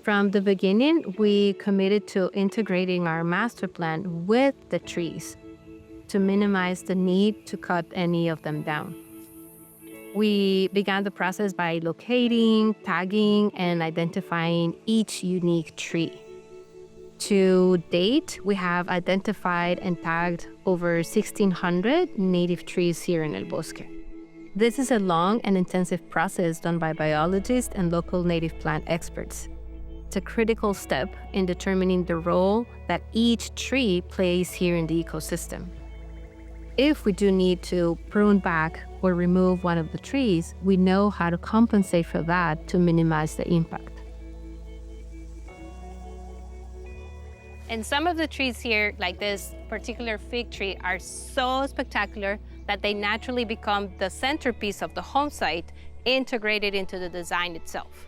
From the beginning, we committed to integrating our master plan with the trees to minimize the need to cut any of them down. We began the process by locating, tagging, and identifying each unique tree. To date, we have identified and tagged over 1,600 native trees here in El Bosque. This is a long and intensive process done by biologists and local native plant experts. It's a critical step in determining the role that each tree plays here in the ecosystem. If we do need to prune back or remove one of the trees, we know how to compensate for that to minimize the impact. And some of the trees here, like this particular fig tree, are so spectacular that they naturally become the centerpiece of the home site, integrated into the design itself.